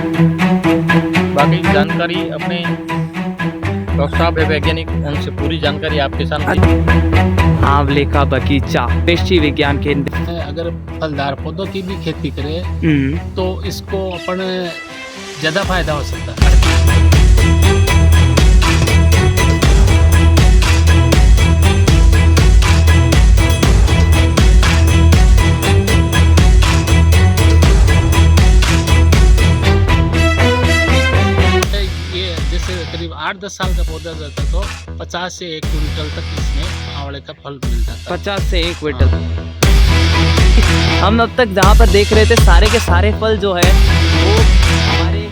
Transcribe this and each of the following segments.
बाकी जानकारी अपने डॉक्टर साहब है वैज्ञानिक, उनसे पूरी जानकारी आपके सामने। आंवले का बगीचा कृषि विज्ञान केंद्र। अगर फलदार पौधों की भी खेती करें तो इसको अपन ज़्यादा फायदा हो सकता है। ये जैसे करीब 8-10 साल का पौधा रहता तो 50 से 1 क्विंटल तक इसमें आंवले का फल मिल जाता है। 50 से 1 क्विंटल। हम अब तक जहाँ पर देख रहे थे सारे के सारे फल जो है वो हमारे,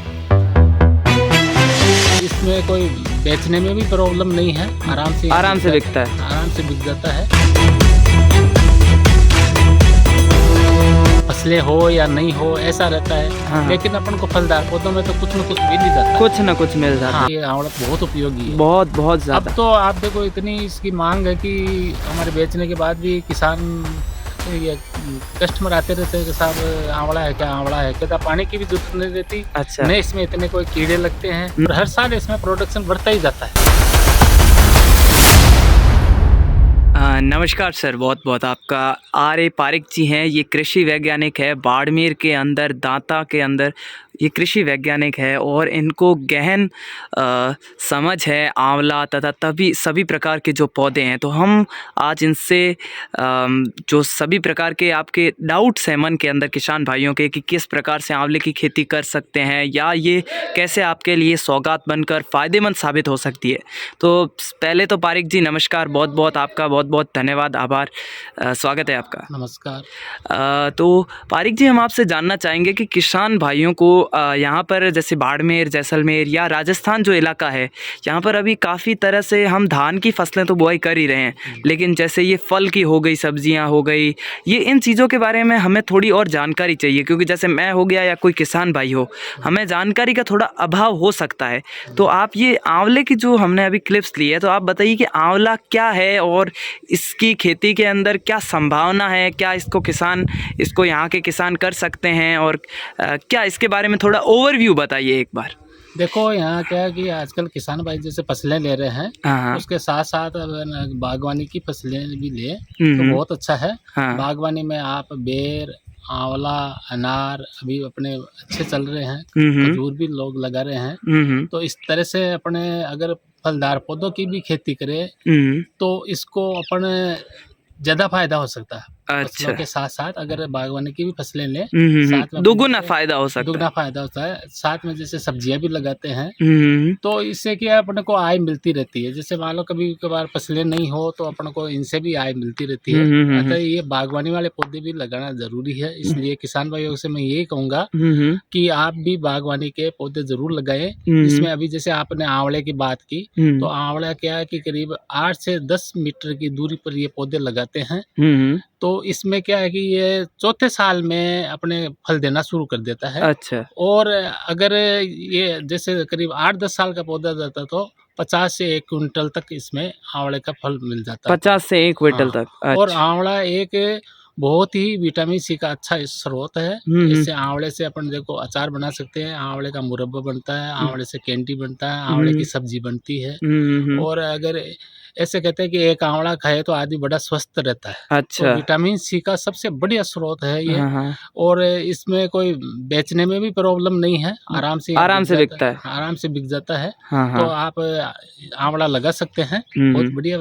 इसमें कोई बेचने में भी प्रॉब्लम नहीं है, आराम से बिकता है। आराम से बिक जाता है। फसलें हो या नहीं हो ऐसा रहता है। हाँ। लेकिन अपन को फलदार पौधों में तो कुछ न कुछ मिल ही जाता है। कुछ न कुछ मिल जाता है। ये आंवला बहुत उपयोगी है, बहुत ज्यादा। अब तो आप देखो इतनी इसकी मांग है कि हमारे बेचने के बाद भी किसान ये कस्टमर आते रहते हैं कि साहब आंवला है क्या, पानी की भी जरूरत नहीं रहती। अच्छा। नहीं इसमें इतने कोई कीड़े लगते हैं और हर साल इसमें प्रोडक्शन बढ़ता ही जाता है। नमस्कार सर, बहुत आपका। आर ए पारिक जी हैं, ये कृषि वैज्ञानिक है बाड़मेर के अंदर, दांता के अंदर ये कृषि वैज्ञानिक है और इनको गहन समझ है आंवला तथा सभी प्रकार के जो पौधे हैं। तो हम आज इनसे जो सभी प्रकार के आपके डाउट्स हैं मन के अंदर किसान भाइयों के कि किस प्रकार से आंवले की खेती कर सकते हैं या ये कैसे आपके लिए सौगात बनकर फ़ायदेमंद साबित हो सकती है। तो पहले तो पारिक जी नमस्कार, बहुत आपका बहुत धन्यवाद, आभार, स्वागत है आपका। नमस्कार। तो पारिक जी हम आपसे जानना चाहेंगे कि किसान भाइयों को यहाँ पर जैसे बाड़मेर, जैसलमेर या राजस्थान जो इलाका है, यहाँ पर अभी काफ़ी तरह से हम धान की फसलें तो बुआई कर ही रहे हैं, लेकिन जैसे ये फल की हो गई, सब्जियाँ हो गई, ये इन चीज़ों के बारे में हमें थोड़ी और जानकारी चाहिए, क्योंकि जैसे मैं हो गया या कोई किसान भाई हो, हमें जानकारी का थोड़ा अभाव हो सकता है। तो आप ये आंवले की जो हमने अभी क्लिप्स ली है, तो आप बताइए कि आंवला क्या है और इसकी खेती के अंदर क्या संभावना है, क्या इसको यहाँ के किसान कर सकते हैं और क्या इसके बारे में थोड़ा ओवरव्यू बताइए एक बार। देखो यहाँ क्या है कि आजकल किसान भाई जैसे फसलें ले रहे हैं, हाँ। उसके साथ साथ अगर बागवानी की फसलें भी ले तो बहुत अच्छा है। हाँ। बागवानी में आप बेर, आंवला, अनार अभी अपने अच्छे चल रहे हैं, खजूर भी लोग लगा रहे हैं। तो इस तरह से अपने अगर फलदार पौधों की भी खेती करें तो इसको अपन ज़्यादा फायदा हो सकता है। फसलों के साथ साथ अगर बागवानी की भी फसलें लें, साथ में दुगुना फायदा हो सकता है। दुगना फायदा होता है। साथ में जैसे सब्जियां भी लगाते हैं तो इससे क्या है, अपने को आय मिलती रहती है। जैसे मान लो कभी कभार फसलें नहीं हो तो अपन को इनसे भी आय मिलती रहती है। अतः ये बागवानी वाले पौधे भी लगाना जरूरी है। इसलिए किसान भाइयों से मैं यही कहूँगा कि आप भी बागवानी के पौधे जरूर लगाएं। इसमें अभी जैसे आपने आंवले की बात की, तो आंवला क्या है कि करीब 8 से 10 मीटर की दूरी पर ये पौधे लगाते हैं। तो इसमें क्या है कि ये चौथे साल में अपने फल देना शुरू कर देता है। अच्छा। और और अगर ये जैसे करीब 8-10 साल का पौधा रहता तो 50 से 1 क्विंटल तक इसमें आंवले का फल मिल जाता है। 50 से 1 क्विंटल तक। और अच्छा। आंवला एक बहुत ही विटामिन सी का अच्छा स्रोत है। इससे आंवले से अपन देखो अचार बना सकते हैं, आंवले का मुरब्बा बनता है, आंवले से कैंडी बनता है, आंवले की सब्जी बनती है। और अगर ऐसे कहते हैं कि एक आंवला खाए तो आदमी बड़ा स्वस्थ रहता है। अच्छा। तो विटामिन सी का सबसे बढ़िया स्रोत है ये। हाँ। और इसमें कोई बेचने में भी प्रॉब्लम नहीं है, आराम से बिकता है। आराम से बिक जाता है। हाँ। तो आप आंवला लगा सकते हैं, बहुत बढ़िया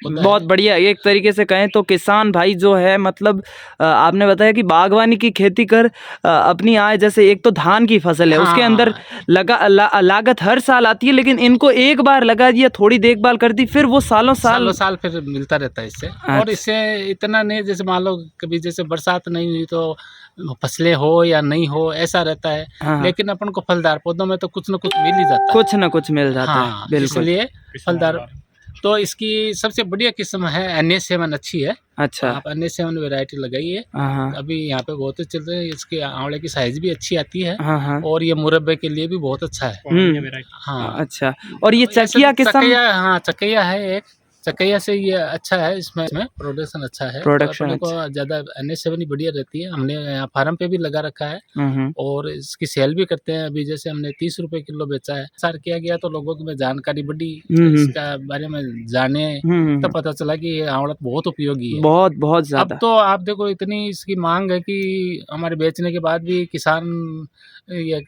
बहुत बढ़िया। एक तरीके से कहें तो किसान भाई जो है, मतलब आपने बताया कि बागवानी की खेती कर अपनी आय, जैसे एक तो धान की फसल है, उसके अंदर लागत हर साल आती है, लेकिन इनको एक बार लगा दिया, थोड़ी देखभाल कर दी, फिर वो सालों साल फिर मिलता रहता है इससे। और इससे इतना नहीं, जैसे मान लो कभी जैसे बरसात नहीं हुई तो फसलें हो या नहीं हो ऐसा रहता है। हाँ। लेकिन अपन को फलदार पौधों में तो कुछ न कुछ मिल ही जाता है। हाँ, बिल्कुल। इसलिए फलदार, तो इसकी सबसे बढ़िया किस्म है NS7 अच्छी है। अच्छा। आप NS7 वैरायटी लगाइए। अभी यहाँ पे बहुत चल रहे हैं। इसके आंवले की साइज भी अच्छी आती है। हाँ। और ये मुरब्बे के लिए भी बहुत अच्छा है। हाँ। अच्छा। और ये चकिया किस्म? हाँ, चकिया है एक चकैया से ये अच्छा है, इसमें प्रोडक्शन अच्छा है। प्रोडक्शन तो अपने को ज्यादा NS7 ही बढ़िया रहती है। हमने यहाँ फार्म पे भी लगा रखा है और इसकी सेल भी करते हैं। अभी जैसे हमने 30 रुपए किलो बेचा है, सार किया गया तो लोगों को में जानकारी बढ़ी, इसका बारे में जाने, तब पता चला कि ये आंवला बहुत उपयोगी है, बहुत बहुत अब ज्यादा। तो आप देखो इतनी इसकी मांग है कि हमारे बेचने के बाद भी किसान ये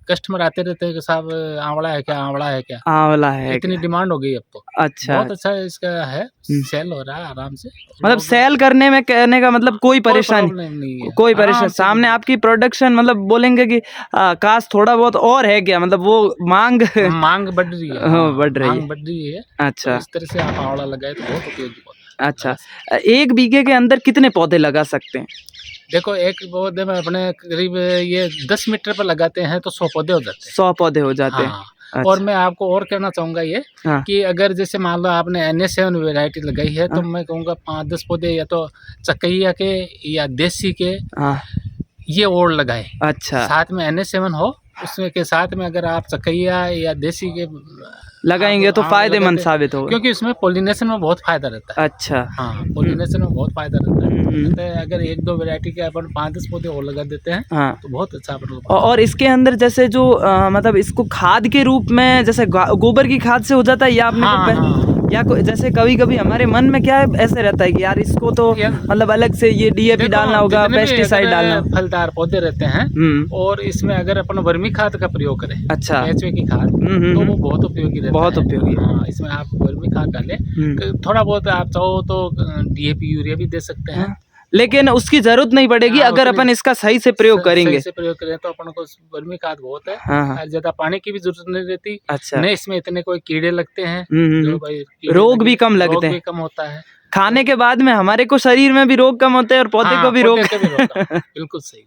कस्टमर आते रहते हैं कि साहब आंवला है क्या, आंवला है क्या, आंवला है इतनी डिमांड हो गई अब तो। अच्छा, बहुत अच्छा इसका है, सेल हो रहा है आराम से। मतलब लोग- सेल करने में कहने का मतलब कोई परेशानी, प्रॉब्लम नहीं है, कोई आराम परेशानी से सामने आपकी प्रोडक्शन मतलब बोलेंगे कि काश थोड़ा बहुत और है क्या, मतलब वो मांग मांग बढ़ रही है। हाँ, बढ़ रही मांग है। बढ़ रही है। अच्छा तो इस तरह से आप आंवला लगाए तो बहुत उपयोगी होता है। अच्छा, 1 बीघे के अंदर कितने पौधे लगा सकते हैं? देखो एक पौधे में अपने करीब ये 10 मीटर पर लगाते हैं तो 100 पौधे हो जाते हैं। 100 पौधे हो जाते हैं। हाँ। अच्छा। और मैं आपको और कहना चाहूँगा ये हाँ। कि अगर जैसे मान लो आपने NS7 वैरायटी लगाई है तो मैं कहूँगा 5-10 पौधे या तो चकैया के या देसी के हाँ, ये और लगाएं। अच्छा साथ में NS7 हो, उसमें के साथ में अगर आप चकैया या देसी के लगाएंगे आप तो आम फायदेमंद लगाते- साबित होगा। क्योंकि उसमें पोलिनेशन में बहुत फायदा रहता है। अच्छा हाँ, पोलिनेशन में बहुत फायदा रहता है। हम्म। तो अगर 1-2 वैरायटी के अपन 5-10 पौधे और लगा देते हैं हाँ, तो बहुत अच्छा अपन लोग। और इसके अंदर जैसे जो मतलब इसको खाद के रूप में जैसे गोबर की खाद से हो जाता है या आपने हाँ, को हाँ। या जैसे कभी कभी हमारे मन में क्या है ऐसे रहता है कि यार इसको तो मतलब अलग से ये DAP देखो, डालना होगा, जितने भी पेस्टिसाइड अगर डालना। फलदार पौधे रहते हैं और इसमें अगर अपन वर्मी खाद का प्रयोग करें, अच्छा। केंचुए की खाद, तो वो बहुत उपयोगी रहता बहुत है। उपयोगी है। हाँ, इसमें आप वर्मी खाद डालें, थोड़ा बहुत आप चाहो तो DAP यूरिया भी दे सकते हैं। लेकिन उसकी जरूरत नहीं पड़ेगी हाँ, अगर उतनी- अपन इसका सही से प्रयोग करेंगे। सही से प्रयोग करें तो अपन को वर्मी खाद बहुत है। हाँ, हाँ। ज्यादा पानी की भी जरूरत नहीं रहती। अच्छा। न इसमें इतने कोई कीड़े लगते हैं, जो भाई कीड़े रोग भी कम लगते रोग हैं। भी कम होता है। खाने के बाद में हमारे को शरीर में भी रोग कम होते हैं और पौधे हाँ, को भी रोग पौधे के भी रोग कम। बिल्कुल सही।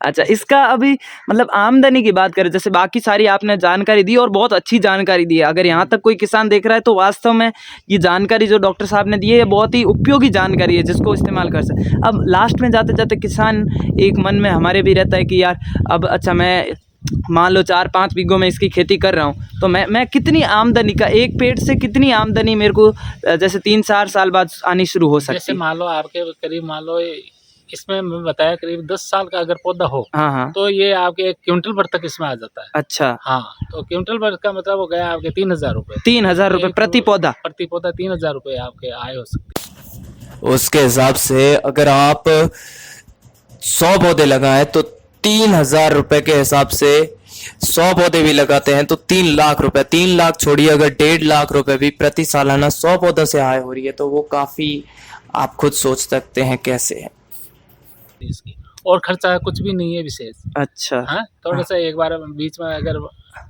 अच्छा, इसका अभी मतलब आमदनी की बात करें, जैसे बाकी सारी आपने जानकारी दी और बहुत अच्छी जानकारी दी है। अगर यहाँ तक कोई किसान देख रहा है तो वास्तव में ये जानकारी जो डॉक्टर साहब ने दी है ये बहुत ही उपयोगी जानकारी है जिसको इस्तेमाल कर सकते। अब लास्ट में जाते जाते किसान एक मन में हमारे भी रहता है कि यार अब अच्छा मैं मान लो 4-5 बीघों में इसकी खेती कर रहा हूँ तो मैं कितनी आमदनी का एक पेड़ से कितनी आमदनी मेरे को जैसे 3-4 साल बाद आनी शुरू हो सकती जैसे है? मान लो आपके करीब मान लो इसमें मैं बताया करीब 10 साल का अगर पौधा हो, हाँ हाँ। तो ये आपके 1 क्विंटल भर तक इसमें आ जाता है। अच्छा, हाँ, तो क्विंटल भर का मतलब हो गया आपके 3,000 रुपए। 3,000 रुपये प्रति पौधा? प्रति पौधा 3,000 रुपए आपके आय हो सकते हैं। उसके हिसाब से अगर आप 100 पौधे लगाएं तो 3,000 रुपए के हिसाब से 100 पौधे भी लगाते हैं तो 3 लाख रुपए, 3 लाख छोड़िए अगर 1.5 लाख रुपए भी प्रति सालाना 100 पौधों से आय हो रही है तो वो काफी आप खुद सोच सकते हैं कैसे है। इसकी और खर्चा कुछ भी नहीं है विशेष। अच्छा। हाँ, थोड़ा सा एक बार बीच में अगर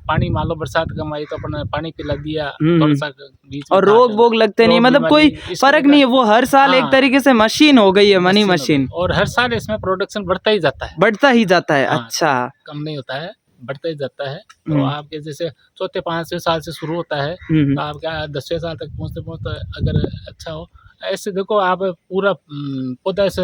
पानी मान लो बरसात कम आई तो अपन पानी पिला दिया, थोड़ा सा बीच में और रोग वोग लगते नहीं, मतलब कोई फर्क नहीं है, वो हर साल एक तरीके से मशीन हो गई है, मनी मशीन। और हर साल इसमें प्रोडक्शन बढ़ता ही जाता है, बढ़ता ही जाता है। हाँ, अच्छा, कम नहीं होता है, बढ़ता ही जाता है। तो आपके जैसे चौथे 5वें साल से शुरू होता है तो आप क्या 10वें साल तक पहुँचते पहुँचते अगर अच्छा हो, ऐसे देखो आप पूरा पौधा ऐसे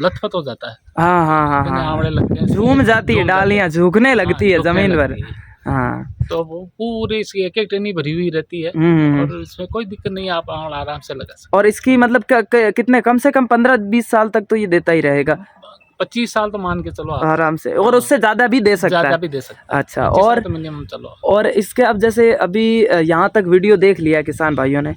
लथपथ हो जाता है। हाँ हाँ हाँ इतने हाँ, आंवले लगते हैं, झूम जाती है, झूम जाते डालियां हैं। झुकने लगती है झुकने जमीन पर। लगती है। हाँ। तो वो पूरी इसकी एक एक टनी भरी हुई रहती है और इसमें कोई दिक्कत नहीं है, आप आंवला आराम से लगा सकते और इसकी मतलब कितने कम से कम 15-20 साल तक तो ये देता ही रहेगा? हैं। 25 साल तो मान के चलो आप, आराम से, और उससे ज्यादा भी दे सकता ज्यादा है? भी दे सकते हैं। अच्छा, 25 और साल तो मिनिमम चलो। और इसके अब जैसे अभी यहाँ तक वीडियो देख लिया किसान भाइयों ने,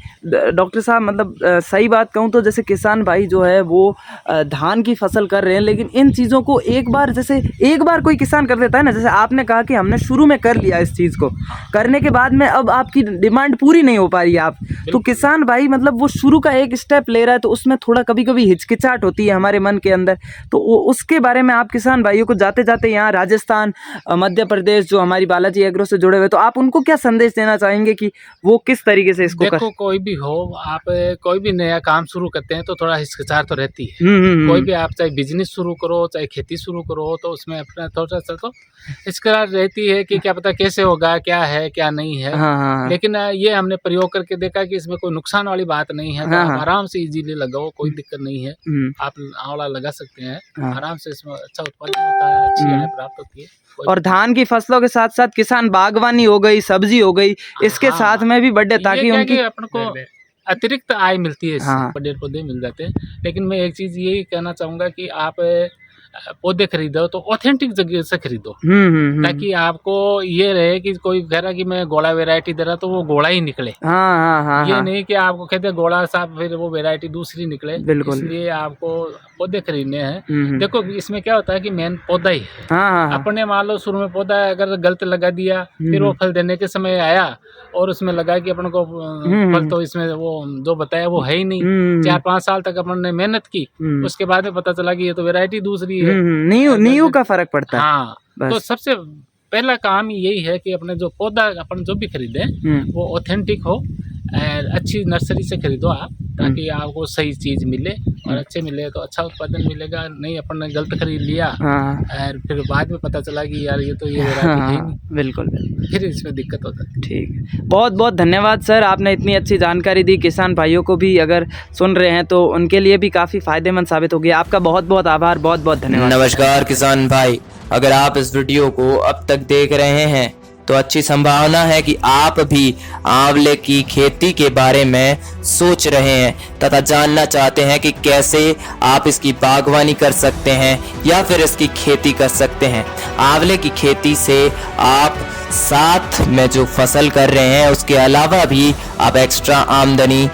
डॉक्टर साहब मतलब सही बात कहूँ तो जैसे किसान भाई जो है वो धान की फसल कर रहे हैं, लेकिन इन चीज़ों को एक बार जैसे एक बार कोई किसान कर देता है ना, जैसे आपने कहा कि हमने शुरू में कर लिया इस चीज़ को, करने के बाद में अब आपकी डिमांड पूरी नहीं हो पा रही है आप तो किसान भाई मतलब वो शुरू का एक स्टेप ले रहा है तो उसमें थोड़ा कभी कभी हिचकिचाहट होती है हमारे मन के अंदर, तो उसके बारे में आप किसान भाइयों को जाते जाते यहाँ राजस्थान, मध्य प्रदेश जो हमारी बालाजी एग्रो से जुड़े हुए, तो आप उनको क्या संदेश देना चाहेंगे कि वो किस तरीके से इसको देखो कोई भी हो, आप कोई भी नया काम शुरू करते हैं तो थोड़ा हिचकिचाहट तो रहती है। कोई भी आप चाहे बिजनेस शुरू करो चाहे खेती शुरू करो तो उसमें अपना थोड़ा सा तो हिचकिचाहट रहती है कि क्या पता कैसे होगा, क्या है क्या नहीं है। हाँ। लेकिन ये हमने प्रयोग करके देखा कि इसमें कोई नुकसान वाली बात नहीं है, तो आप आराम से इजीली लगाओ, कोई दिक्कत नहीं है। आप आंवला लगा सकते हैं आराम से, इसमें अच्छा उत्पादन होता है, अच्छी आय प्राप्त होती है। और धान की फसलों के साथ साथ किसान बागवानी हो गई, सब्जी हो गई, इसके साथ में भी बढ़े ताकि उनकी अपन को अतिरिक्त आय मिलती है, इससे हाँ। पेड़ पौधे मिल जाते हैं। लेकिन मैं एक चीज़ यही कहना चाहूँगा कि आप पौधे खरीदो तो ऑथेंटिक जगह से खरीदो, ताकि आपको ये रहे कि कोई कह रहा कि मैं गोला वैरायटी दे रहा तो वो गोला ही निकले। हाँ हाँ हाँ ये हाँ, नहीं कि आपको कहते हैं गोला साहब फिर वो वैरायटी दूसरी निकले। बिल्कुल। इसलिए आपको पौधे खरीदने हैं। हम्म। देखो इसमें क्या होता है कि मेन पौधा ही है। हाँ हाँ हाँ, अपने मान लो शुरू में पौधा अगर गलत लगा दिया, फिर वो फल देने के समय आया और उसमें लगा कि अपन को फल तो इसमें वो जो बताया वो है ही नहीं। 4-5 साल तक अपन ने मेहनत की, उसके बाद में पता चला कि ये तो वैरायटी दूसरी है। नींव का फर्क पड़ता है। हाँ, बस। तो सबसे पहला काम यही है कि अपने जो पौधा अपन जो भी खरीदे वो ऑथेंटिक हो, और अच्छी नर्सरी से खरीदो आप, ताकि आपको सही चीज मिले और अच्छे मिले तो अच्छा उत्पादन मिलेगा। नहीं अपन ने गलत खरीद लिया हाँ और फिर बाद में पता चला कि यार ये तो ये वैरायटी है ही हाँ, नहीं, बिल्कुल बिल्कुल। फिर इसमें दिक्कत होता है। ठीक, बहुत बहुत धन्यवाद सर, आपने इतनी अच्छी जानकारी दी। किसान भाइयों को भी अगर सुन रहे हैं तो उनके लिए भी काफ़ी फ़ायदेमंद साबित होगी। आपका बहुत बहुत आभार, बहुत बहुत धन्यवाद। नमस्कार किसान भाई, अगर आप इस वीडियो को अब तक देख रहे हैं तो अच्छी संभावना है कि आप भी आंवले की खेती के बारे में सोच रहे हैं तथा जानना चाहते हैं कि कैसे आप इसकी बागवानी कर सकते हैं या फिर इसकी खेती कर सकते हैं। आंवले की खेती से आप साथ में जो फसल कर रहे हैं उसके अलावा भी आप एक्स्ट्रा आमदनी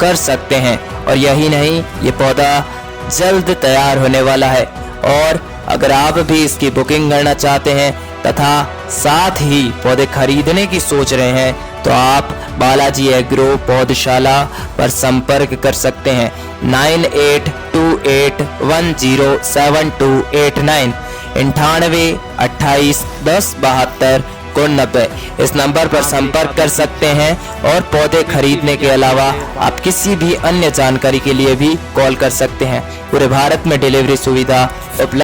कर सकते हैं। और यही नहीं, ये पौधा जल्द तैयार होने वाला है। और अगर आप भी इसकी बुकिंग करना चाहते हैं तथा साथ ही पौधे खरीदने की सोच रहे हैं तो आप बालाजी एग्रो पौधशाला पर संपर्क कर सकते हैं 9828107289 9828107290। इस नंबर पर संपर्क कर सकते हैं और पौधे खरीदने के अलावा आप किसी भी अन्य जानकारी के लिए भी कॉल कर सकते हैं। पूरे भारत में डिलीवरी सुविधा उपलब्ध